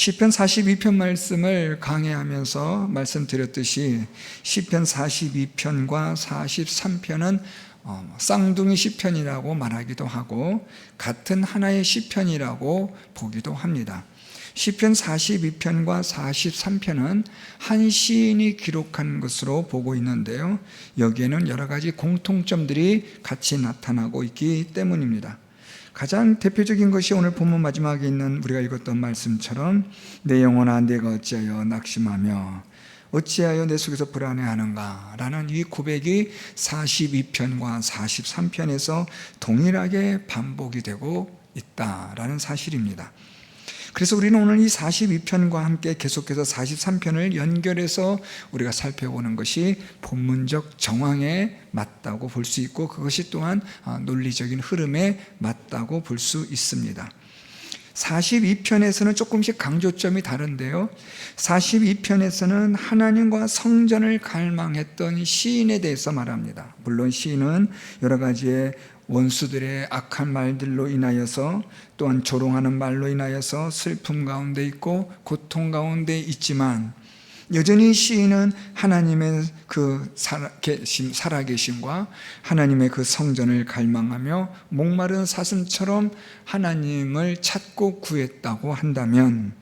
시편 42편 말씀을 강해하면서 말씀드렸듯이 시편 42편과 43편은 쌍둥이 시편이라고 말하기도 하고 같은 하나의 시편이라고 보기도 합니다. 시편 42편과 43편은 한 시인이 기록한 것으로 보고 있는데요, 여기에는 여러 가지 공통점들이 같이 나타나고 있기 때문입니다. 가장 대표적인 것이 오늘 본문 마지막에 있는 우리가 읽었던 말씀처럼 내 영혼아 내가 어찌하여 낙심하며 어찌하여 내 속에서 불안해하는가 라는 이 고백이 42편과 43편에서 동일하게 반복이 되고 있다라는 사실입니다. 그래서 우리는 오늘 이 42편과 함께 계속해서 43편을 연결해서 우리가 살펴보는 것이 본문적 정황에 맞다고 볼 수 있고, 그것이 또한 논리적인 흐름에 맞다고 볼 수 있습니다. 42편에서는 조금씩 강조점이 다른데요, 42편에서는 하나님과 성전을 갈망했던 시인에 대해서 말합니다. 물론 시인은 여러 가지의 원수들의 악한 말들로 인하여서, 또한 조롱하는 말로 인하여서 슬픔 가운데 있고 고통 가운데 있지만, 여전히 시인은 하나님의 그 살아계심과 하나님의 그 성전을 갈망하며 목마른 사슴처럼 하나님을 찾고 구했다고 한다면,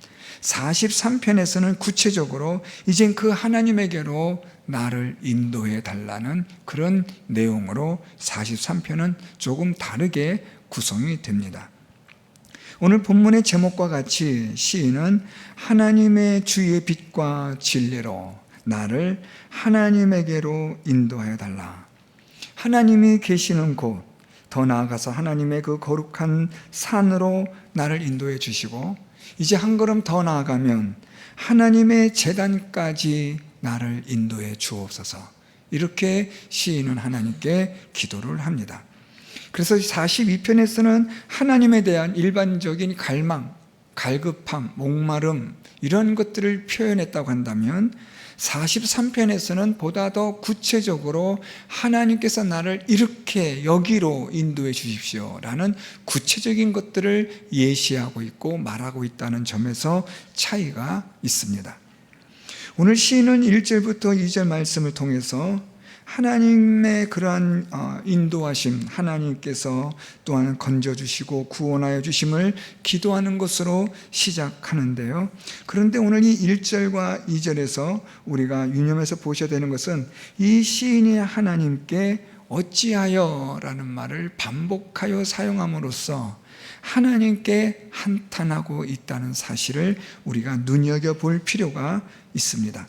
43편에서는 구체적으로 이젠 그 하나님에게로 나를 인도해 달라는 그런 내용으로 43편은 조금 다르게 구성이 됩니다. 오늘 본문의 제목과 같이 시인은 하나님의 주의 빛과 진리로 나를 하나님에게로 인도하여 달라, 하나님이 계시는 곳, 더 나아가서 하나님의 그 거룩한 산으로 나를 인도해 주시고, 이제 한 걸음 더 나아가면 하나님의 제단까지 나를 인도해 주옵소서, 이렇게 시인은 하나님께 기도를 합니다. 그래서 42편에서는 하나님에 대한 일반적인 갈망, 갈급함, 목마름 이런 것들을 표현했다고 한다면, 43편에서는 보다 더 구체적으로 하나님께서 나를 이렇게 여기로 인도해 주십시오 라는 구체적인 것들을 예시하고 있고 말하고 있다는 점에서 차이가 있습니다. 오늘 시인은 1절부터 2절 말씀을 통해서 하나님의 그러한 인도하심, 하나님께서 또한 건져주시고 구원하여 주심을 기도하는 것으로 시작하는데요, 그런데 오늘 이 1절과 2절에서 우리가 유념해서 보셔야 되는 것은 이 시인이 하나님께 어찌하여 라는 말을 반복하여 사용함으로써 하나님께 한탄하고 있다는 사실을 우리가 눈여겨볼 필요가 있습니다.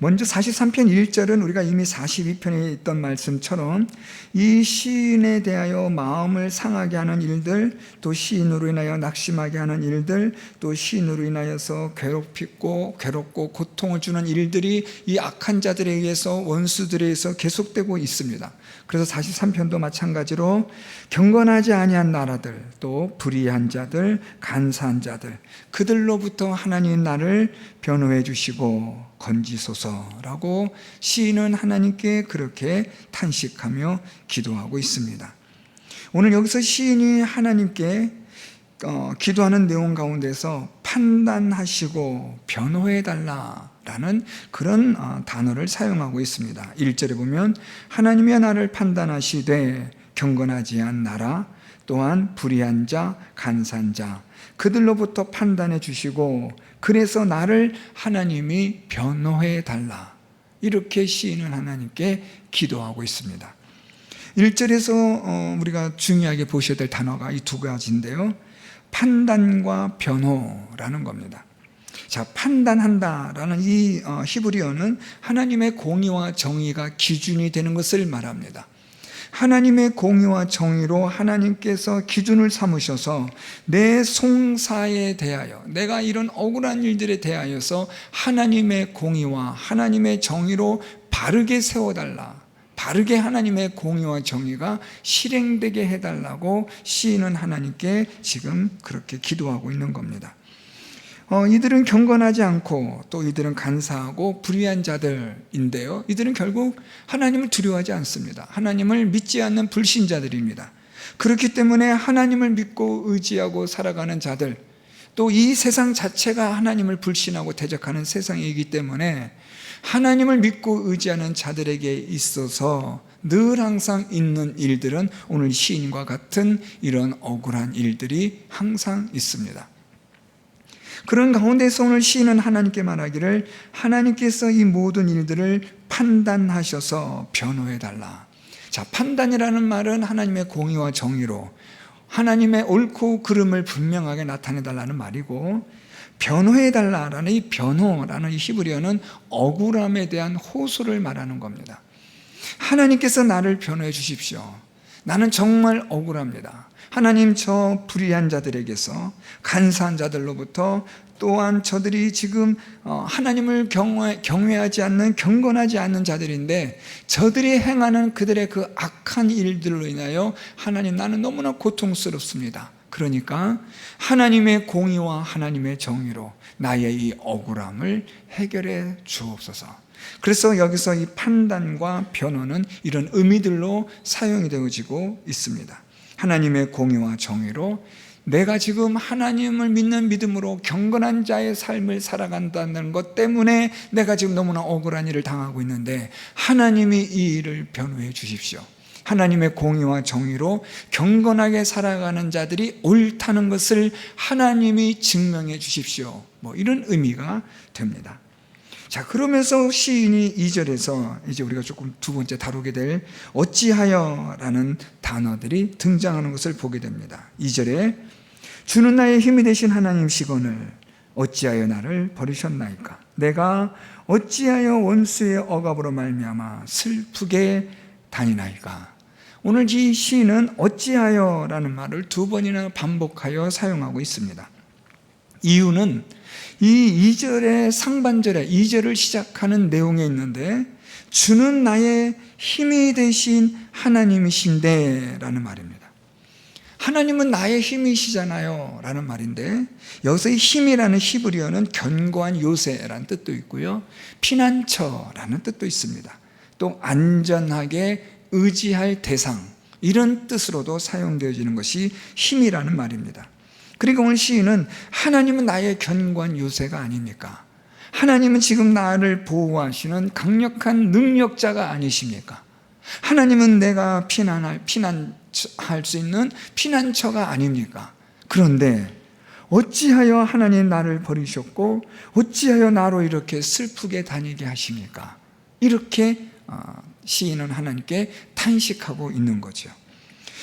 먼저 43편 1절은 우리가 이미 42편에 있던 말씀처럼 이 시인에 대하여 마음을 상하게 하는 일들, 또 시인으로 인하여 낙심하게 하는 일들, 또 시인으로 인하여서 괴롭고 고통을 주는 일들이 이 악한 자들에 의해서, 원수들에 의해서 계속되고 있습니다. 그래서 43편도 마찬가지로 경건하지 아니한 나라들, 또 불의한 자들, 간사한 자들, 그들로부터 하나님 나를 변호해 주시고 건지소서라고 시인은 하나님께 그렇게 탄식하며 기도하고 있습니다. 오늘 여기서 시인이 하나님께 기도하는 내용 가운데서 판단하시고 변호해 달라라는 그런 단어를 사용하고 있습니다. 1절에 보면 하나님이 나를 판단하시되 경건하지 않은 나라, 또한 불의한 자, 간사한 자, 그들로부터 판단해 주시고 그래서 나를 하나님이 변호해 달라, 이렇게 시인은 하나님께 기도하고 있습니다. 1절에서 우리가 중요하게 보셔야 될 단어가 이 두 가지인데요, 판단과 변호라는 겁니다. 자, 판단한다라는 이 히브리어는 하나님의 공의와 정의가 기준이 되는 것을 말합니다. 하나님의 공의와 정의로 하나님께서 기준을 삼으셔서 내 송사에 대하여, 내가 이런 억울한 일들에 대하여서 하나님의 공의와 하나님의 정의로 바르게 세워달라, 바르게 하나님의 공의와 정의가 실행되게 해달라고 시인은 하나님께 지금 그렇게 기도하고 있는 겁니다. 이들은 경건하지 않고 또 이들은 간사하고 불의한 자들인데요, 이들은 결국 하나님을 두려워하지 않습니다. 하나님을 믿지 않는 불신자들입니다. 그렇기 때문에 하나님을 믿고 의지하고 살아가는 자들, 또 이 세상 자체가 하나님을 불신하고 대적하는 세상이기 때문에 하나님을 믿고 의지하는 자들에게 있어서 늘 항상 있는 일들은 오늘 시인과 같은 이런 억울한 일들이 항상 있습니다. 그런 가운데서 오늘 시인은 하나님께 말하기를 하나님께서 이 모든 일들을 판단하셔서 변호해달라. 자, 판단이라는 말은 하나님의 공의와 정의로 하나님의 옳고 그름을 분명하게 나타내달라는 말이고, 변호해달라라는 이 변호라는 이 히브리어는 억울함에 대한 호소를 말하는 겁니다. 하나님께서 나를 변호해 주십시오. 나는 정말 억울합니다. 하나님, 저 불의한 자들에게서, 간사한 자들로부터, 또한 저들이 지금 하나님을 경외하지 않는, 경건하지 않는 자들인데 저들이 행하는 그들의 그 악한 일들로 인하여 하나님, 나는 너무나 고통스럽습니다. 그러니까 하나님의 공의와 하나님의 정의로 나의 이 억울함을 해결해 주옵소서. 그래서 여기서 이 판단과 변호는 이런 의미들로 사용이 되어지고 있습니다. 하나님의 공의와 정의로 내가 지금 하나님을 믿는 믿음으로 경건한 자의 삶을 살아간다는 것 때문에 내가 지금 너무나 억울한 일을 당하고 있는데 하나님이 이 일을 변호해 주십시오. 하나님의 공의와 정의로 경건하게 살아가는 자들이 옳다는 것을 하나님이 증명해 주십시오. 이런 의미가 됩니다. 자, 그러면서 시인이 2절에서 이제 우리가 조금 두 번째 다루게 될 어찌하여라는 단어들이 등장하는 것을 보게 됩니다. 2절에 주는 나의 힘이 되신 하나님시거늘 어찌하여 나를 버리셨나이까? 내가 어찌하여 원수의 억압으로 말미암아 슬프게 다니나이까? 오늘 이 시인은 어찌하여라는 말을 두 번이나 반복하여 사용하고 있습니다. 이유는 이 2절의 상반절에 2절을 시작하는 내용에 있는데 주는 나의 힘이 되신 하나님이신데 라는 말입니다. 하나님은 나의 힘이시잖아요 라는 말인데, 여기서 이 힘이라는 히브리어는 견고한 요새라는 뜻도 있고요, 피난처라는 뜻도 있습니다. 또 안전하게 의지할 대상, 이런 뜻으로도 사용되어지는 것이 힘이라는 말입니다. 그러니까 오늘 시인은 하나님은 나의 견고한 요새가 아닙니까? 하나님은 지금 나를 보호하시는 강력한 능력자가 아니십니까? 하나님은 내가 피난할 수 있는 피난처가 아닙니까? 그런데 어찌하여 하나님 나를 버리셨고 어찌하여 나로 이렇게 슬프게 다니게 하십니까? 이렇게 시인은 하나님께 탄식하고 있는 거죠.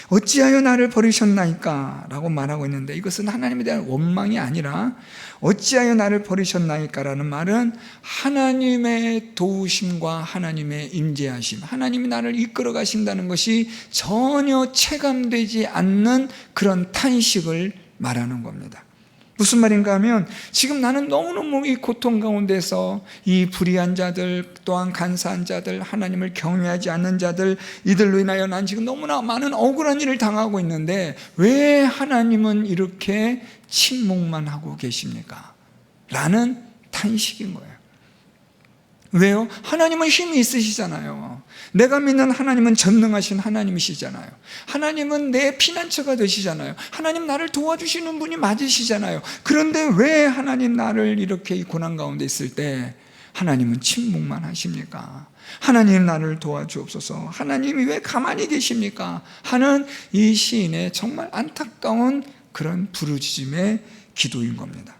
어찌하여 나를 버리셨나이까? 라고 말하고 있는데, 이것은 하나님에 대한 원망이 아니라 어찌하여 나를 버리셨나이까? 라는 말은 하나님의 도우심과 하나님의 임재하심, 하나님이 나를 이끌어 가신다는 것이 전혀 체감되지 않는 그런 탄식을 말하는 겁니다. 무슨 말인가 하면 지금 나는 너무너무 이 고통 가운데서 이 불의한 자들, 또한 간사한 자들, 하나님을 경외하지 않는 자들, 이들로 인하여 난 지금 너무나 많은 억울한 일을 당하고 있는데 왜 하나님은 이렇게 침묵만 하고 계십니까? 라는 탄식인 거예요. 왜요? 하나님은 힘이 있으시잖아요. 내가 믿는 하나님은 전능하신 하나님이시잖아요. 하나님은 내 피난처가 되시잖아요. 하나님 나를 도와주시는 분이 맞으시잖아요. 그런데 왜 하나님 나를 이렇게 이 고난 가운데 있을 때 하나님은 침묵만 하십니까? 하나님 나를 도와주옵소서, 하나님이 왜 가만히 계십니까? 하는 이 시인의 정말 안타까운 그런 부르짖음의 기도인 겁니다.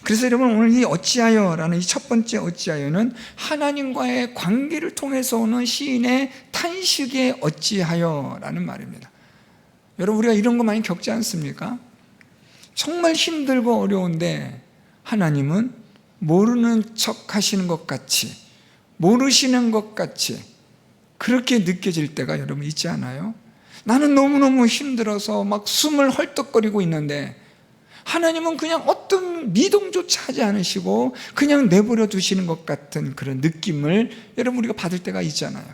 그래서 여러분, 오늘 이 어찌하여라는 이 첫 번째 어찌하여는 하나님과의 관계를 통해서 오는 시인의 탄식의 어찌하여라는 말입니다. 여러분, 우리가 이런 거 많이 겪지 않습니까? 정말 힘들고 어려운데 하나님은 모르는 척 하시는 것 같이, 모르시는 것 같이 그렇게 느껴질 때가 여러분 있지 않아요? 나는 너무너무 힘들어서 막 숨을 헐떡거리고 있는데 하나님은 그냥 어떤 미동조차 하지 않으시고 그냥 내버려 두시는 것 같은 그런 느낌을 여러분 우리가 받을 때가 있잖아요.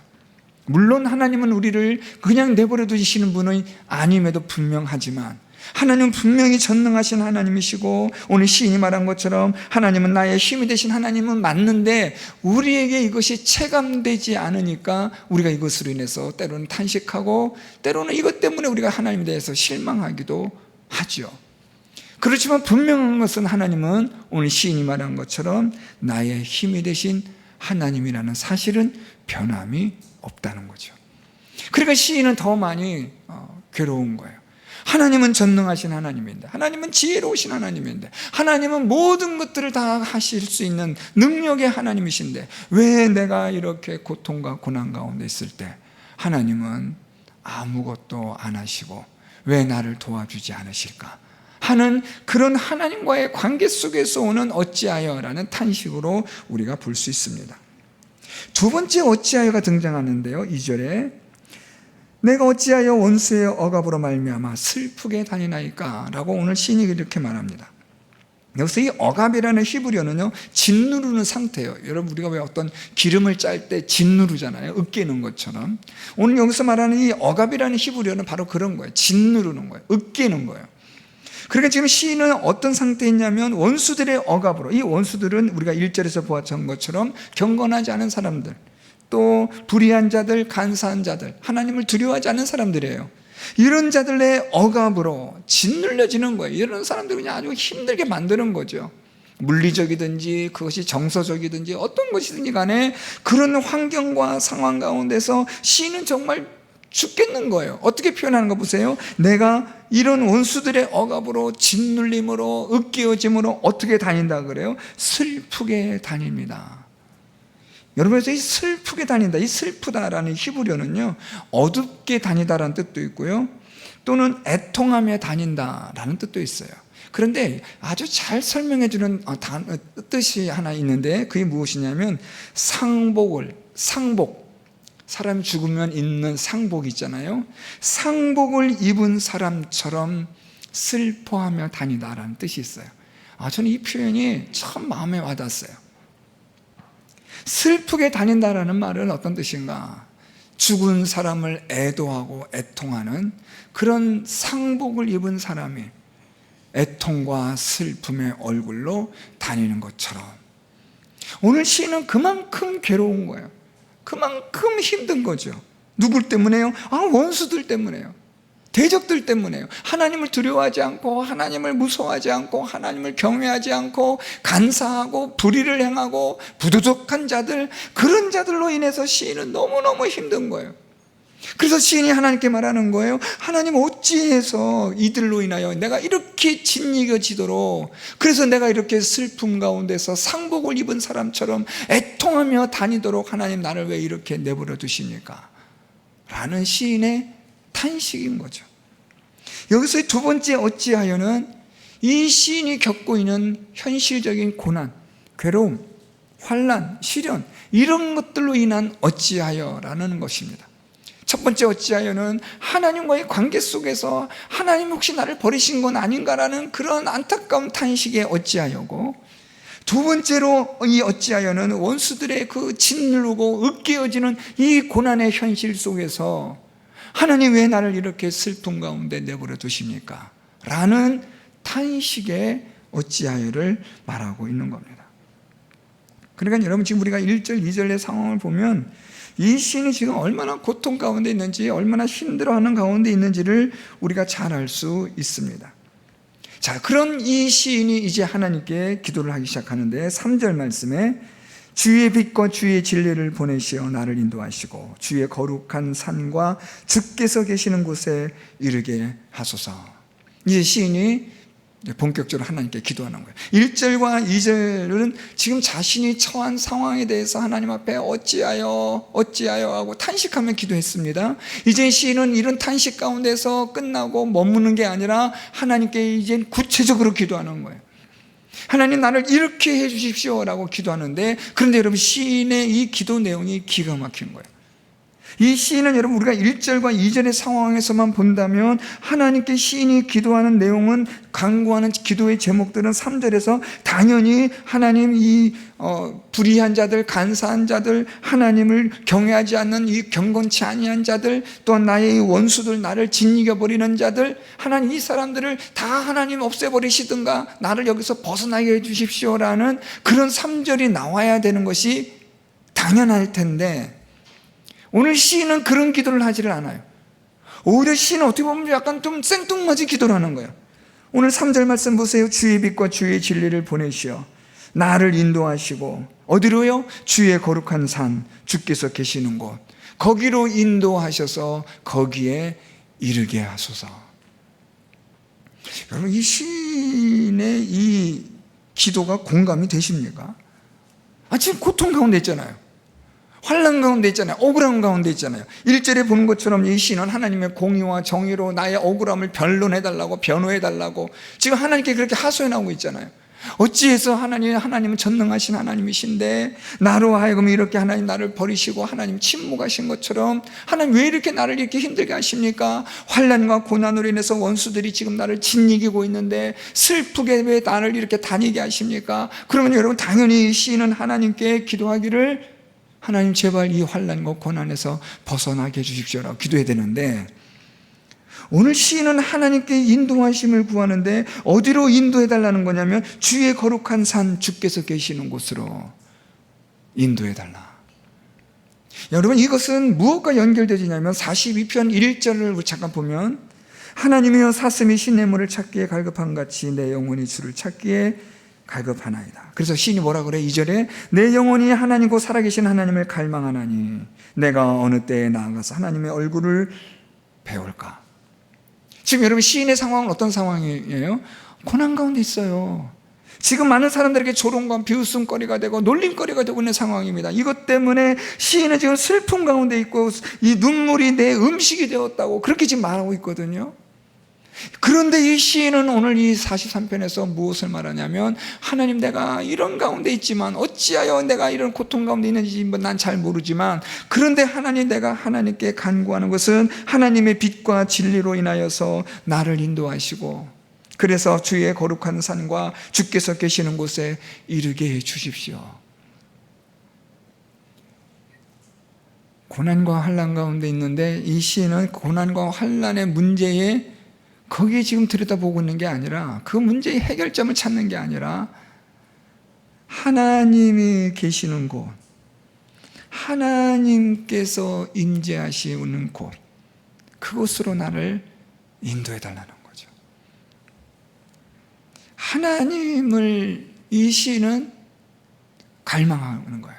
물론 하나님은 우리를 그냥 내버려 두시는 분은 아님에도 분명하지만 하나님은 분명히 전능하신 하나님이시고 오늘 시인이 말한 것처럼 하나님은 나의 힘이 되신 하나님은 맞는데 우리에게 이것이 체감되지 않으니까 우리가 이것으로 인해서 때로는 탄식하고 때로는 이것 때문에 우리가 하나님에 대해서 실망하기도 하죠. 그렇지만 분명한 것은 하나님은 오늘 시인이 말한 것처럼 나의 힘이 되신 하나님이라는 사실은 변함이 없다는 거죠. 그러니까 시인은 더 많이 괴로운 거예요. 하나님은 전능하신 하나님인데, 하나님은 지혜로우신 하나님인데, 하나님은 모든 것들을 다 하실 수 있는 능력의 하나님이신데, 왜 내가 이렇게 고통과 고난 가운데 있을 때 하나님은 아무것도 안 하시고 왜 나를 도와주지 않으실까 하는 그런 하나님과의 관계 속에서 오는 어찌하여라는 탄식으로 우리가 볼 수 있습니다. 두 번째 어찌하여가 등장하는데요, 2절에 내가 어찌하여 원수의 억압으로 말미암아 슬프게 다니나이까 라고 오늘 시인이 이렇게 말합니다. 여기서 이 억압이라는 히브리어는요, 짓누르는 상태예요. 여러분, 우리가 왜 어떤 기름을 짤 때 짓누르잖아요, 으깨는 것처럼. 오늘 여기서 말하는 이 억압이라는 히브리어는 바로 그런 거예요. 짓누르는 거예요, 으깨는 거예요. 그러니까 지금 시인은 어떤 상태에 있냐면 원수들의 억압으로, 이 원수들은 우리가 1절에서 보았던 것처럼 경건하지 않은 사람들, 또 불의한 자들, 간사한 자들, 하나님을 두려워하지 않는 사람들이에요. 이런 자들의 억압으로 짓눌려지는 거예요. 이런 사람들 그냥 아주 힘들게 만드는 거죠. 물리적이든지 그것이 정서적이든지 어떤 것이든지 간에 그런 환경과 상황 가운데서 시인은 정말 죽겠는 거예요. 어떻게 표현하는 거 보세요. 내가 이런 원수들의 억압으로 짓눌림으로 으깨어짐으로 어떻게 다닌다 그래요? 슬프게 다닙니다. 여러분에서 이 슬프게 다닌다, 이 슬프다라는 히브리어는요, 어둡게 다니다라는 뜻도 있고요, 또는 애통하며 다닌다라는 뜻도 있어요. 그런데 아주 잘 설명해 주는 뜻이 하나 있는데 그게 무엇이냐면 상복, 사람이 죽으면 입는 상복 있잖아요. 상복을 입은 사람처럼 슬퍼하며 다니다라는 뜻이 있어요. 저는 이 표현이 참 마음에 와닿았어요. 슬프게 다닌다라는 말은 어떤 뜻인가? 죽은 사람을 애도하고 애통하는 그런 상복을 입은 사람이 애통과 슬픔의 얼굴로 다니는 것처럼 오늘 시인은 그만큼 괴로운 거예요. 그만큼 힘든 거죠. 누굴 때문에요? 원수들 때문에요. 대적들 때문에요. 하나님을 두려워하지 않고 하나님을 무서워하지 않고 하나님을 경외하지 않고 간사하고 불의를 행하고 부도덕한 자들, 그런 자들로 인해서 시인은 너무너무 힘든 거예요. 그래서 시인이 하나님께 말하는 거예요. 하나님, 어찌해서 이들로 인하여 내가 이렇게 짓이겨지도록, 그래서 내가 이렇게 슬픔 가운데서 상복을 입은 사람처럼 애통하며 다니도록 하나님 나를 왜 이렇게 내버려 두십니까? 라는 시인의 탄식인 거죠. 여기서 두 번째 어찌하여는 이 시인이 겪고 있는 현실적인 고난, 괴로움, 환난, 시련, 이런 것들로 인한 어찌하여라는 것입니다. 첫 번째 어찌하여는 하나님과의 관계 속에서 하나님 혹시 나를 버리신 건 아닌가라는 그런 안타까운 탄식의 어찌하여고, 두 번째로 이 어찌하여는 원수들의 그 짓누르고 으깨어지는 이 고난의 현실 속에서 하나님 왜 나를 이렇게 슬픔 가운데 내버려 두십니까? 라는 탄식의 어찌하여를 말하고 있는 겁니다. 그러니까 여러분, 지금 우리가 1절, 2절의 상황을 보면 이 시인이 지금 얼마나 고통 가운데 있는지, 얼마나 힘들어하는 가운데 있는지를 우리가 잘 알 수 있습니다. 자, 그런 이 시인이 이제 하나님께 기도를 하기 시작하는데 3절 말씀에 주의 빛과 주의 진리를 보내시어 나를 인도하시고 주의 거룩한 산과 주께서 계시는 곳에 이르게 하소서. 이제 시인이 본격적으로 하나님께 기도하는 거예요. 1절과 2절은 지금 자신이 처한 상황에 대해서 하나님 앞에 어찌하여 하고 탄식하며 기도했습니다. 이제 시인은 이런 탄식 가운데서 끝나고 머무는 게 아니라 하나님께 이제 구체적으로 기도하는 거예요. 하나님, 나를 이렇게 해 주십시오라고 기도하는데, 그런데 여러분, 시인의 이 기도 내용이 기가 막힌 거예요. 이 시인은 여러분, 우리가 1절과 2절의 상황에서만 본다면 하나님께 시인이 기도하는 내용은, 간구하는 기도의 제목들은 3절에서 당연히 하나님, 이 불의한 자들, 간사한 자들, 하나님을 경외하지 않는 이 경건치 아니한 자들, 또한 나의 원수들, 나를 짓이겨버리는 자들, 하나님 이 사람들을 다 하나님 없애버리시든가 나를 여기서 벗어나게 해주십시오라는 그런 3절이 나와야 되는 것이 당연할 텐데, 오늘 시인은 그런 기도를 하지를 않아요. 오히려 시인은 어떻게 보면 약간 좀 생뚱맞은 기도를 하는 거예요. 오늘 3절 말씀 보세요. 주의 빛과 주의 진리를 보내시어 나를 인도하시고 어디로요? 주의 거룩한 산, 주께서 계시는 곳, 거기로 인도하셔서 거기에 이르게 하소서. 여러분, 이 시인의 이 기도가 공감이 되십니까? 지금 고통 가운데 있잖아요. 환난 가운데 있잖아요. 억울함 가운데 있잖아요. 1절에 보는 것처럼 이 시인은 하나님의 공의와 정의로 나의 억울함을 변론해달라고, 변호해달라고 지금 하나님께 그렇게 하소해 나오고 있잖아요. 어찌해서 하나님은 전능하신 하나님이신데 나로 하여금 이렇게 하나님 나를 버리시고 하나님 침묵하신 것처럼 하나님 왜 이렇게 나를 이렇게 힘들게 하십니까? 환난과 고난으로 인해서 원수들이 지금 나를 짓이기고 있는데 슬프게 왜 나를 이렇게 다니게 하십니까? 그러면 여러분, 당연히 이 시인은 하나님께 기도하기를, 하나님 제발 이 환난과 고난에서 벗어나게 해주십시오라고 기도해야 되는데, 오늘 시인은 하나님께 인도하심을 구하는데 어디로 인도해달라는 거냐면 주의 거룩한 산, 주께서 계시는 곳으로 인도해달라. 여러분, 이것은 무엇과 연결되지냐면 42편 1절을 잠깐 보면 하나님이여 사슴이 시냇물을 찾기에 갈급한 같이 내 영혼이 주를 찾기에 갈급하나이다. 그래서 시인이 뭐라 그래? 2절에 내 영혼이 하나님고 살아계신 하나님을 갈망하나니 내가 어느 때에 나아가서 하나님의 얼굴을 배울까? 지금 여러분, 시인의 상황은 어떤 상황이에요? 고난 가운데 있어요. 지금 많은 사람들에게 조롱과 비웃음거리가 되고 놀림거리가 되고 있는 상황입니다. 이것 때문에 시인은 지금 슬픔 가운데 있고 이 눈물이 내 음식이 되었다고 그렇게 지금 말하고 있거든요. 그런데 이 시인은 오늘 이 43편에서 무엇을 말하냐면, 하나님, 내가 이런 가운데 있지만 어찌하여 내가 이런 고통 가운데 있는지 난 잘 모르지만, 그런데 하나님, 내가 하나님께 간구하는 것은 하나님의 빛과 진리로 인하여서 나를 인도하시고 그래서 주의 거룩한 산과 주께서 계시는 곳에 이르게 해 주십시오. 고난과 환난 가운데 있는데 이 시인은 고난과 환난의 문제에 거기에 지금 들여다보고 있는 게 아니라, 그 문제의 해결점을 찾는 게 아니라 하나님이 계시는 곳, 하나님께서 임재하시는 곳, 그곳으로 나를 인도해달라는 거죠. 하나님을 이 시인은 갈망하는 거예요.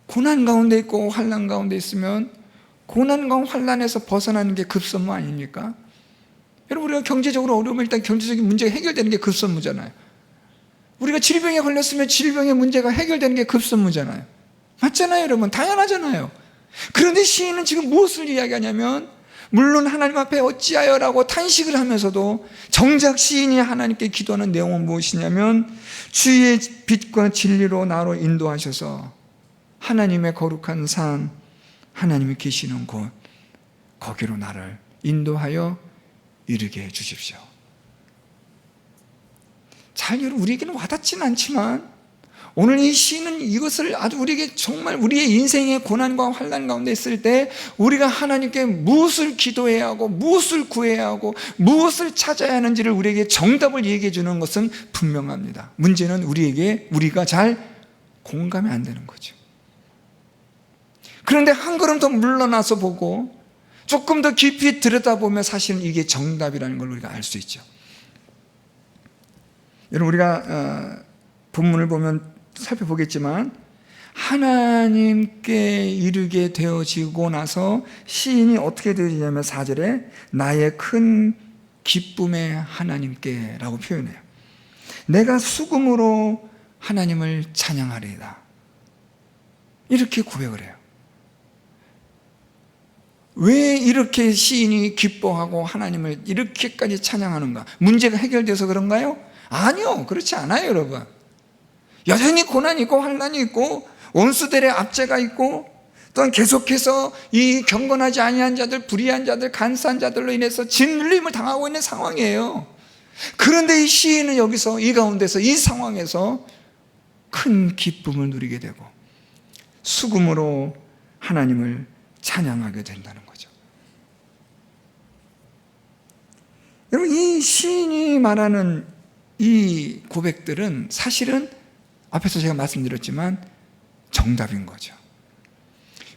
고난 가운데 있고 환난 가운데 있으면 고난과 환난에서 벗어나는 게 급선무 아닙니까? 여러분, 우리가 경제적으로 어려우면 일단 경제적인 문제가 해결되는 게 급선무잖아요. 우리가 질병에 걸렸으면 질병의 문제가 해결되는 게 급선무잖아요. 맞잖아요, 여러분. 당연하잖아요. 그런데 시인은 지금 무엇을 이야기하냐면, 물론 하나님 앞에 어찌하여라고 탄식을 하면서도 정작 시인이 하나님께 기도하는 내용은 무엇이냐면, 주의 빛과 진리로 나로 인도하셔서 하나님의 거룩한 산, 하나님이 계시는 곳, 거기로 나를 인도하여 이르게 해 주십시오. 잘, 여러분, 우리에게는 와닿지는 않지만 오늘 이 시는 이것을 아주 우리에게 정말 우리의 인생의 고난과 환난 가운데 있을 때 우리가 하나님께 무엇을 기도해야 하고 무엇을 구해야 하고 무엇을 찾아야 하는지를 우리에게 정답을 얘기해 주는 것은 분명합니다. 문제는 우리가 잘 공감이 안 되는 거죠. 그런데 한 걸음 더 물러나서 보고 조금 더 깊이 들여다보면 사실은 이게 정답이라는 걸 우리가 알 수 있죠. 여러분, 우리가 본문을 보면 살펴보겠지만 하나님께 이르게 되어지고 나서 시인이 어떻게 되어지냐면 4절에 나의 큰 기쁨의 하나님께 라고 표현해요. 내가 수금으로 하나님을 찬양하리이다, 이렇게 고백을 해요. 왜 이렇게 시인이 기뻐하고 하나님을 이렇게까지 찬양하는가? 문제가 해결돼서 그런가요? 아니요, 그렇지 않아요, 여러분. 여전히 고난이 있고 환난이 있고 원수들의 압제가 있고 또한 계속해서 이 경건하지 아니한 자들, 불의한 자들, 간사한 자들로 인해서 짓눌림을 당하고 있는 상황이에요. 그런데 이 시인은 여기서 이 가운데서 이 상황에서 큰 기쁨을 누리게 되고 수금으로 하나님을 찬양하게 된다는 거죠. 여러분, 이 시인이 말하는 이 고백들은 사실은 앞에서 제가 말씀드렸지만 정답인 거죠.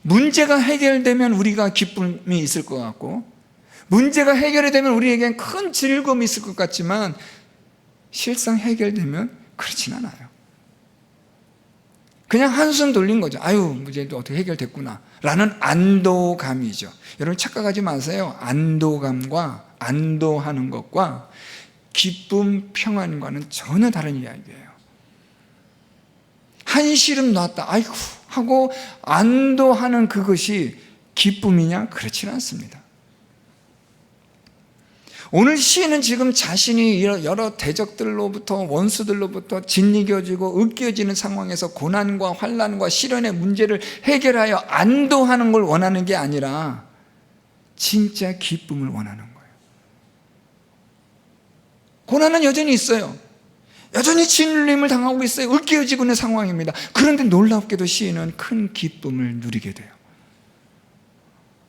문제가 해결되면 우리가 기쁨이 있을 것 같고, 문제가 해결이 되면 우리에겐 큰 즐거움이 있을 것 같지만 실상 해결되면 그렇진 않아요. 그냥 한숨 돌린 거죠. 아유, 이제 어떻게 해결됐구나 라는 안도감이죠. 여러분 착각하지 마세요. 안도감과 안도하는 것과 기쁨, 평안과는 전혀 다른 이야기예요. 한시름 놨다 아이고 하고 안도하는 그것이 기쁨이냐? 그렇지는 않습니다. 오늘 시인은 지금 자신이 여러 대적들로부터 원수들로부터 짓이겨지고 으깨어지는 상황에서 고난과 환난과 시련의 문제를 해결하여 안도하는 걸 원하는 게 아니라 진짜 기쁨을 원하는 거예요. 고난은 여전히 있어요. 여전히 짓눌림을 당하고 있어요. 으깨어지고 있는 상황입니다. 그런데 놀랍게도 시인은 큰 기쁨을 누리게 돼요.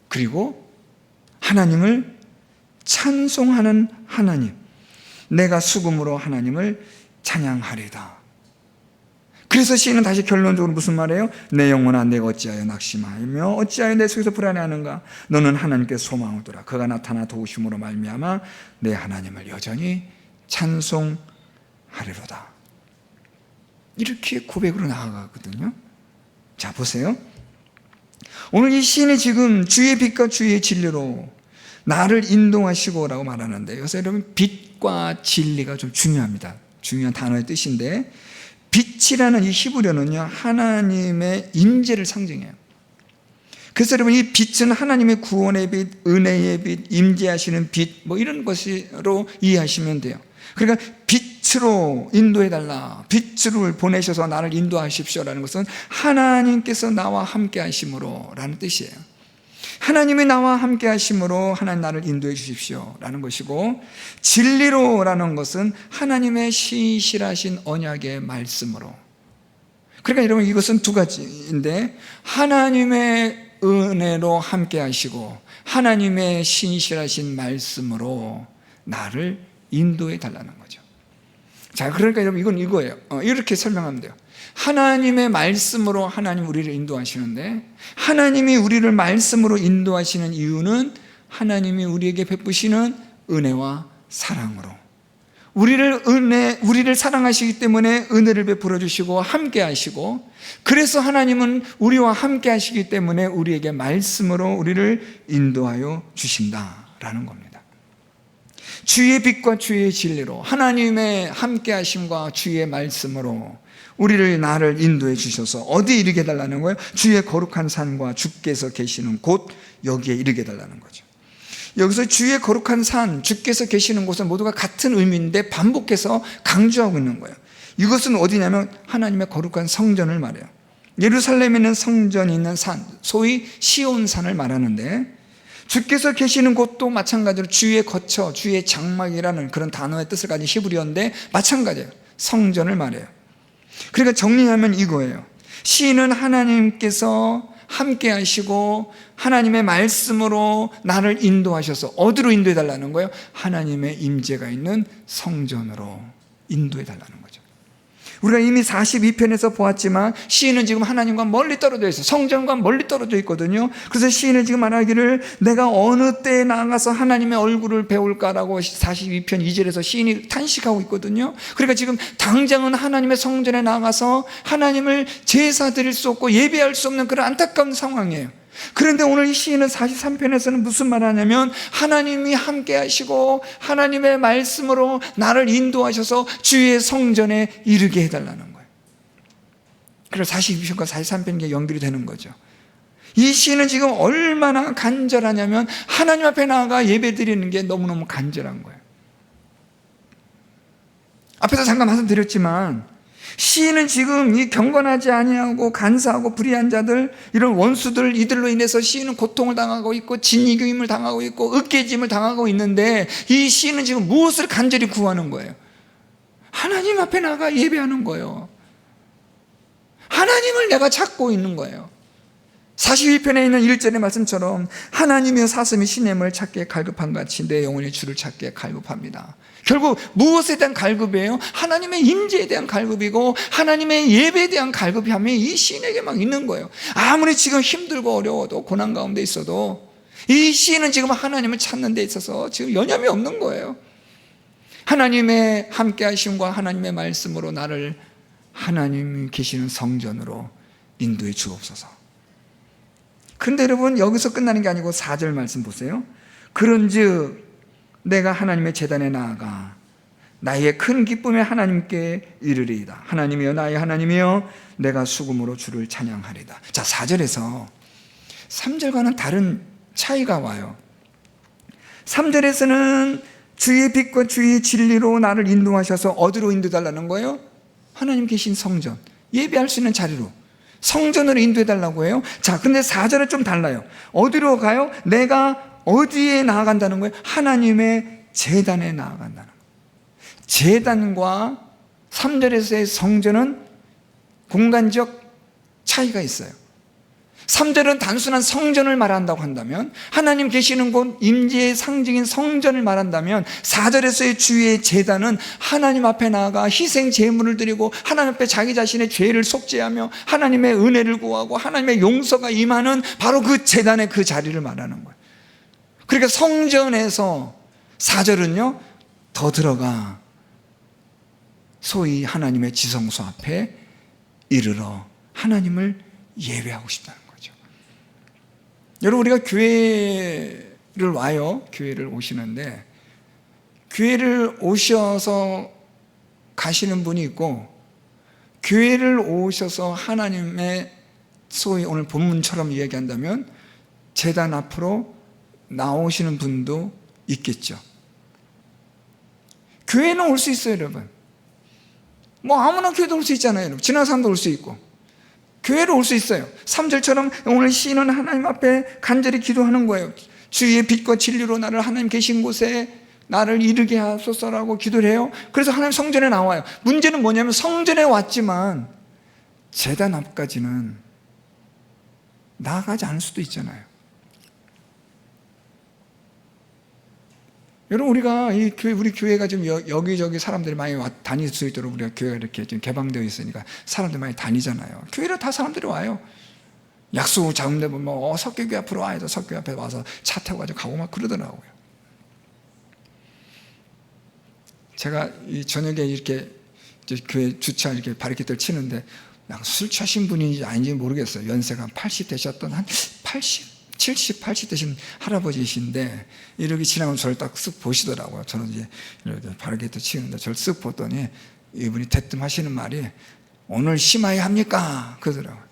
그리고 하나님을 찬송하는 하나님, 내가 수금으로 하나님을 찬양하리다. 그래서 시인은 다시 결론적으로 무슨 말이에요? 내 영혼아 내가 어찌하여 낙심하며 어찌하여 내 속에서 불안해하는가? 너는 하나님께 소망을 두라. 그가 나타나 도우심으로 말미암아 내 하나님을 여전히 찬송하리로다. 이렇게 고백으로 나아가거든요. 자 보세요. 오늘 이 시인이 지금 주의 빛과 주의 진리로 나를 인도하시고라고 말하는데, 그래서 여러분 빛과 진리가 좀 중요합니다. 중요한 단어의 뜻인데, 빛이라는 이 히브리어는요 하나님의 임재를 상징해요. 그래서 여러분 이 빛은 하나님의 구원의 빛, 은혜의 빛, 임재하시는 빛, 뭐 이런 것으로 이해하시면 돼요. 그러니까 빛으로 인도해달라, 빛을 보내셔서 나를 인도하십시오라는 것은 하나님께서 나와 함께 하심으로 라는 뜻이에요. 하나님이 나와 함께 하심으로 하나님 나를 인도해 주십시오 라는 것이고, 진리로라는 것은 하나님의 신실하신 언약의 말씀으로. 그러니까 여러분 이것은 두 가지인데, 하나님의 은혜로 함께 하시고 하나님의 신실하신 말씀으로 나를 인도해 달라는 거죠. 자, 그러니까 여러분 이건 이거예요. 이렇게 설명하면 돼요. 하나님의 말씀으로 하나님 우리를 인도하시는데, 하나님이 우리를 말씀으로 인도하시는 이유는 하나님이 우리에게 베푸시는 은혜와 사랑으로, 우리를 사랑하시기 때문에 은혜를 베풀어 주시고 함께 하시고, 그래서 하나님은 우리와 함께 하시기 때문에 우리에게 말씀으로 우리를 인도하여 주신다라는 겁니다. 주의 빛과 주의 진리로, 하나님의 함께 하심과 주의 말씀으로 나를 인도해 주셔서 어디에 이르게 해달라는 거예요? 주의 거룩한 산과 주께서 계시는 곳, 여기에 이르게 해달라는 거죠. 여기서 주의 거룩한 산, 주께서 계시는 곳은 모두가 같은 의미인데 반복해서 강조하고 있는 거예요. 이것은 어디냐면 하나님의 거룩한 성전을 말해요. 예루살렘에 있는 성전이 있는 산, 소위 시온산을 말하는데, 주께서 계시는 곳도 마찬가지로 주의 거처, 주의 장막이라는 그런 단어의 뜻을 가진 히브리어인데 마찬가지예요. 성전을 말해요. 그러니까 정리하면 이거예요. 시인은 하나님께서 함께 하시고 하나님의 말씀으로 나를 인도하셔서 어디로 인도해 달라는 거예요? 하나님의 임재가 있는 성전으로 인도해 달라는 거죠. 우리가 이미 42편에서 보았지만 시인은 지금 하나님과 멀리 떨어져 있어요. 성전과 멀리 떨어져 있거든요. 그래서 시인은 지금 말하기를 내가 어느 때에 나가서 하나님의 얼굴을 배울까라고 42편 2절에서 시인이 탄식하고 있거든요. 그러니까 지금 당장은 하나님의 성전에 나가서 하나님을 제사 드릴 수 없고 예배할 수 없는 그런 안타까운 상황이에요. 그런데 오늘 이 시인은 43편에서는 무슨 말 하냐면 하나님이 함께 하시고 하나님의 말씀으로 나를 인도하셔서 주의 성전에 이르게 해달라는 거예요. 그래서 42편과 43편이 연결이 되는 거죠. 이 시인은 지금 얼마나 간절하냐면 하나님 앞에 나아가 예배 드리는 게 너무너무 간절한 거예요. 앞에서 잠깐 말씀드렸지만 시인은 지금 이 경건하지 아니하고 간사하고 불의한 자들, 이런 원수들, 이들로 인해서 시인은 고통을 당하고 있고 진이교임을 당하고 있고 으깨짐을 당하고 있는데, 이 시인은 지금 무엇을 간절히 구하는 거예요? 하나님 앞에 나가 예배하는 거예요. 하나님을 내가 찾고 있는 거예요. 42편에 있는 1절의 말씀처럼 하나님의 사슴이 시냇물을 찾기에 갈급한 같이 내 영혼이 주를 찾기에 갈급합니다. 결국 무엇에 대한 갈급이에요? 하나님의 임재에 대한 갈급이고 하나님의 예배에 대한 갈급함이 이 시인에게 막 있는 거예요. 아무리 지금 힘들고 어려워도 고난 가운데 있어도 이 시인은 지금 하나님을 찾는 데 있어서 지금 여념이 없는 거예요. 하나님의 함께 하심과 하나님의 말씀으로 나를 하나님이 계시는 성전으로 인도해 주옵소서. 그런데 여러분, 여기서 끝나는 게 아니고 4절 말씀 보세요. 그런즉 내가 하나님의 제단에 나아가 나의 큰 기쁨에 하나님께 이르리이다. 하나님이여, 나의 하나님이여, 내가 수금으로 주를 찬양하리다. 자, 4절에서 3절과는 다른 차이가 와요. 3절에서는 주의 빛과 주의 진리로 나를 인도하셔서 어디로 인도해달라는 거예요? 하나님 계신 성전, 예배할 수 있는 자리로, 성전으로 인도해달라고 해요. 자, 근데 4절은 좀 달라요. 어디로 가요? 내가 어디에 나아간다는 거예요? 하나님의 제단에 나아간다는 거예요. 제단과 3절에서의 성전은 공간적 차이가 있어요. 3절은 단순한 성전을 말한다고 한다면, 하나님 계시는 곳 임재의 상징인 성전을 말한다면, 4절에서의 주의 제단은 하나님 앞에 나아가 희생 제물을 드리고 하나님 앞에 자기 자신의 죄를 속죄하며 하나님의 은혜를 구하고 하나님의 용서가 임하는 바로 그 제단의 그 자리를 말하는 거예요. 그러니까 성전에서 4절은요, 더 들어가 소위 하나님의 지성소 앞에 이르러 하나님을 예배하고 싶다는 거죠. 여러분, 우리가 교회를 와요. 교회를 오시는데, 교회를 오셔서 가시는 분이 있고, 교회를 오셔서 하나님의 소위 오늘 본문처럼 이야기한다면 제단 앞으로 나오시는 분도 있겠죠. 교회는 올 수 있어요, 여러분. 뭐 아무나 교회도 올 수 있잖아요, 여러분. 지나간 사람도 올 수 있고. 교회로 올 수 있어요. 3절처럼 오늘 시인은 하나님 앞에 간절히 기도하는 거예요. 주의 빛과 진리로 나를 하나님 계신 곳에 나를 이르게 하소서라고 기도를 해요. 그래서 하나님 성전에 나와요. 문제는 뭐냐면 성전에 왔지만 제단 앞까지는 나아가지 않을 수도 있잖아요. 여러분, 우리가 우리 교회가 좀 여기저기 사람들이 많이 다닐 수 있도록 우리가 교회가 이렇게 좀 개방되어 있으니까 사람들이 많이 다니잖아요. 교회로 다 사람들이 와요. 약속 잡는데 보면 석교교 앞으로 와야 돼. 석교 앞에 와서 차 타고 가고 막 그러더라고요. 제가 이 저녁에 이렇게 교회 주차 이렇게 바리케이트를 치는데 술 취하신 분인지 아닌지 모르겠어요. 연세가 80 되셨던 한 70, 80 되신 할아버지이신데 이렇게 지나가면 저를 딱 쓱 보시더라고요. 저는 이제 이렇게 바리케이트 치는데 저를 쓱 보더니 이분이 대뜸 하시는 말이 오늘 심하이 합니까? 그러더라고요.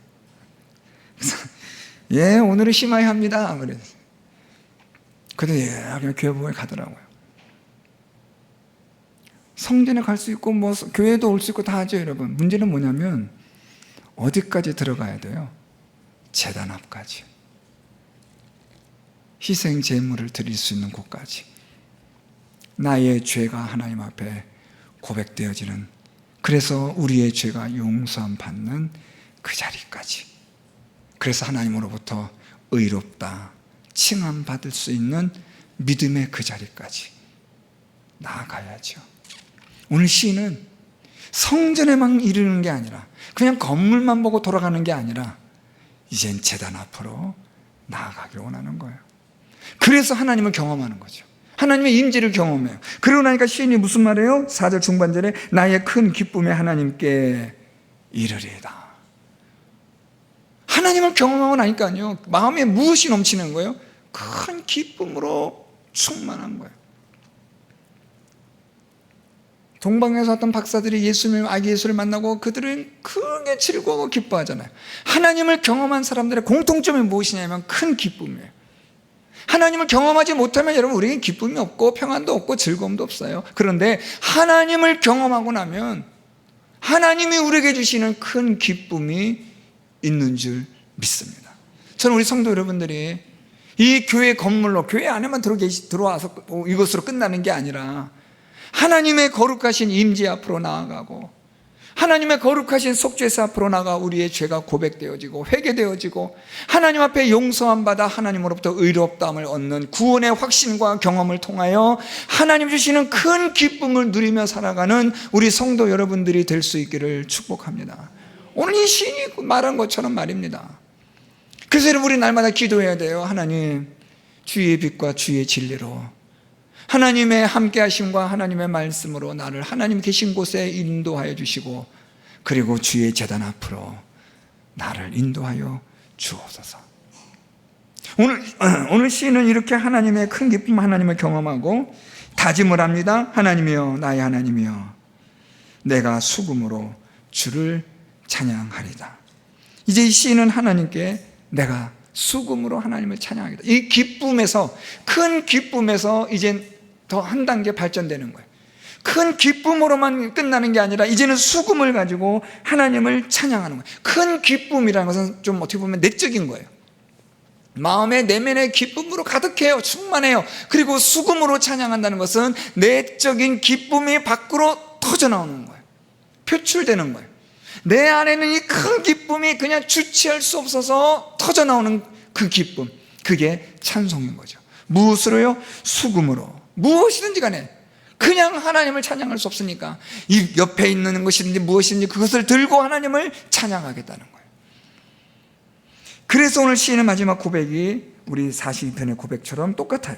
그래서 예, 오늘은 심하이 합니다. 그래서 그냥 교회 보면 가더라고요. 성전에 갈 수 있고 뭐 교회도 올 수 있고 다 하죠, 여러분. 문제는 뭐냐면 어디까지 들어가야 돼요? 제단 앞까지. 희생 제물을 드릴 수 있는 곳까지. 나의 죄가 하나님 앞에 고백되어지는, 그래서 우리의 죄가 용서함 받는 그 자리까지. 그래서 하나님으로부터 의롭다 칭함 받을 수 있는 믿음의 그 자리까지 나아가야죠. 오늘 시인은 성전에만 이르는 게 아니라 그냥 건물만 보고 돌아가는 게 아니라 이젠 제단 앞으로 나아가기를 원하는 거예요. 그래서 하나님을 경험하는 거죠. 하나님의 임재를 경험해요. 그러고 나니까 시인이 무슨 말이에요? 4절 중반절에 나의 큰 기쁨에 하나님께 이르리이다. 하나님을 경험하고 나니까요, 마음에 무엇이 넘치는 거예요? 큰 기쁨으로 충만한 거예요. 동방에서 어떤 박사들이 예수님, 아기 예수를 만나고 그들은 크게 즐거워하고 기뻐하잖아요. 하나님을 경험한 사람들의 공통점이 무엇이냐면 큰 기쁨이에요. 하나님을 경험하지 못하면 여러분, 우리에게 기쁨이 없고 평안도 없고 즐거움도 없어요. 그런데 하나님을 경험하고 나면 하나님이 우리에게 주시는 큰 기쁨이 있는 줄 믿습니다. 저는 우리 성도 여러분들이 이 교회 건물로, 교회 안에만 들어와서 이것으로 끝나는 게 아니라 하나님의 거룩하신 임재 앞으로 나아가고 하나님의 거룩하신 속죄사 앞으로 나가 우리의 죄가 고백되어지고 회개되어지고 하나님 앞에 용서함 받아 하나님으로부터 의롭다함을 얻는 구원의 확신과 경험을 통하여 하나님 주시는 큰 기쁨을 누리며 살아가는 우리 성도 여러분들이 될 수 있기를 축복합니다. 오늘 이 시인이 말한 것처럼 말입니다. 그래서 우리 날마다 기도해야 돼요. 하나님, 주의 빛과 주의 진리로 하나님의 함께 하심과 하나님의 말씀으로 나를 하나님 계신 곳에 인도하여 주시고, 그리고 주의 제단 앞으로 나를 인도하여 주옵소서. 오늘 시인은 이렇게 하나님의 큰 기쁨, 하나님을 경험하고 다짐을 합니다. 하나님이여, 나의 하나님이여, 내가 수금으로 주를 찬양하리다. 이제 이 시인은 하나님께 내가 수금으로 하나님을 찬양하겠다, 이 기쁨에서, 큰 기쁨에서 이제 더 한 단계 발전되는 거예요. 큰 기쁨으로만 끝나는 게 아니라 이제는 수금을 가지고 하나님을 찬양하는 거예요. 큰 기쁨이라는 것은 좀 어떻게 보면 내적인 거예요. 마음의 내면의 기쁨으로 가득해요. 충만해요. 그리고 수금으로 찬양한다는 것은 내적인 기쁨이 밖으로 터져나오는 거예요. 표출되는 거예요. 내 안에는 이 큰 기쁨이 그냥 주체할 수 없어서 터져나오는 그 기쁨, 그게 찬송인 거죠. 무엇으로요? 수금으로. 무엇이든지 간에 그냥 하나님을 찬양할 수 없으니까 이 옆에 있는 것이든지 무엇이든지 그것을 들고 하나님을 찬양하겠다는 거예요. 그래서 오늘 시인의 마지막 고백이 우리 42편의 고백처럼 똑같아요.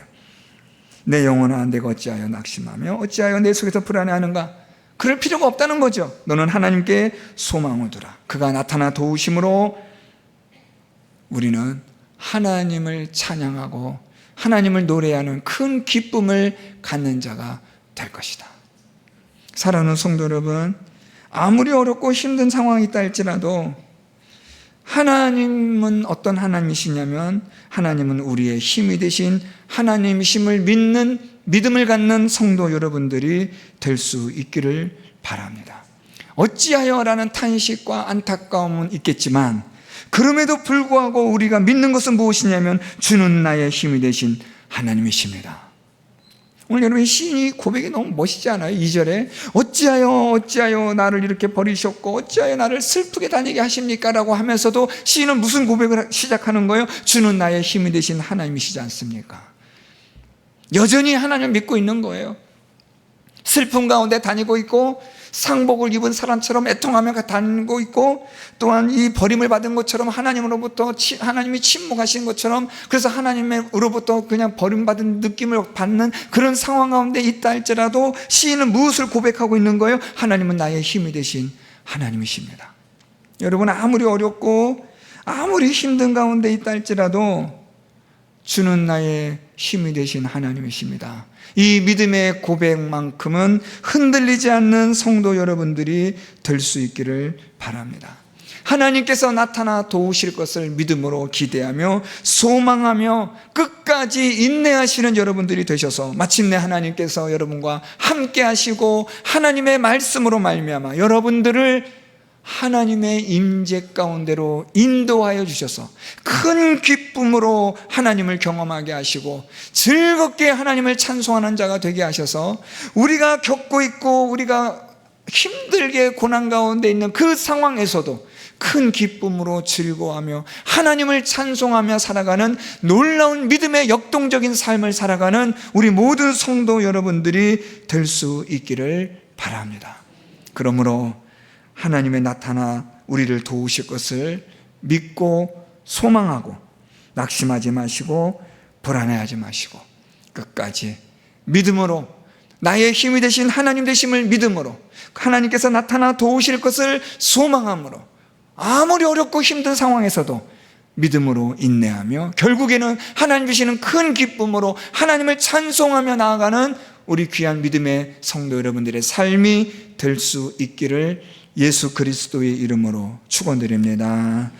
내 영혼아, 내가 어찌하여 낙심하며 어찌하여 내 속에서 불안해하는가? 그럴 필요가 없다는 거죠. 너는 하나님께 소망을 두라. 그가 나타나 도우심으로 우리는 하나님을 찬양하고 하나님을 노래하는 큰 기쁨을 갖는 자가 될 것이다. 사랑하는 성도 여러분, 아무리 어렵고 힘든 상황이 있다 할지라도 하나님은 어떤 하나님이시냐면, 하나님은 우리의 힘이 되신 하나님이심을 믿는, 믿음을 갖는 성도 여러분들이 될 수 있기를 바랍니다. 어찌하여라는 탄식과 안타까움은 있겠지만, 그럼에도 불구하고 우리가 믿는 것은 무엇이냐면 주는 나의 힘이 되신 하나님이십니다. 오늘 여러분, 시인이 고백이 너무 멋있지 않아요? 2절에 어찌하여 나를 이렇게 버리셨고 어찌하여 나를 슬프게 다니게 하십니까? 라고 하면서도 시인은 무슨 고백을 시작하는 거예요? 주는 나의 힘이 되신 하나님이시지 않습니까? 여전히 하나님을 믿고 있는 거예요. 슬픔 가운데 다니고 있고 상복을 입은 사람처럼 애통하며 다니고 있고, 또한 이 버림을 받은 것처럼 하나님으로부터 하나님이 침묵하신 것처럼, 그래서 하나님으로부터 그냥 버림받은 느낌을 받는 그런 상황 가운데 있다 할지라도 시인은 무엇을 고백하고 있는 거예요? 하나님은 나의 힘이 되신 하나님이십니다. 여러분, 아무리 어렵고 아무리 힘든 가운데 있다 할지라도 주는 나의 힘이 되신 하나님이십니다. 이 믿음의 고백만큼은 흔들리지 않는 성도 여러분들이 될 수 있기를 바랍니다. 하나님께서 나타나 도우실 것을 믿음으로 기대하며 소망하며 끝까지 인내하시는 여러분들이 되셔서 마침내 하나님께서 여러분과 함께 하시고 하나님의 말씀으로 말미암아 여러분들을 하나님의 임재 가운데로 인도하여 주셔서 큰 기쁨으로 하나님을 경험하게 하시고 즐겁게 하나님을 찬송하는 자가 되게 하셔서 우리가 겪고 있고 우리가 힘들게 고난 가운데 있는 그 상황에서도 큰 기쁨으로 즐거워하며 하나님을 찬송하며 살아가는 놀라운 믿음의 역동적인 삶을 살아가는 우리 모든 성도 여러분들이 될 수 있기를 바랍니다. 그러므로 하나님의 나타나 우리를 도우실 것을 믿고 소망하고 낙심하지 마시고 불안해하지 마시고 끝까지 믿음으로, 나의 힘이 되신 하나님 되심을 믿음으로, 하나님께서 나타나 도우실 것을 소망함으로, 아무리 어렵고 힘든 상황에서도 믿음으로 인내하며 결국에는 하나님 주시는 큰 기쁨으로 하나님을 찬송하며 나아가는 우리 귀한 믿음의 성도 여러분들의 삶이 될 수 있기를 예수 그리스도의 이름으로 축원드립니다.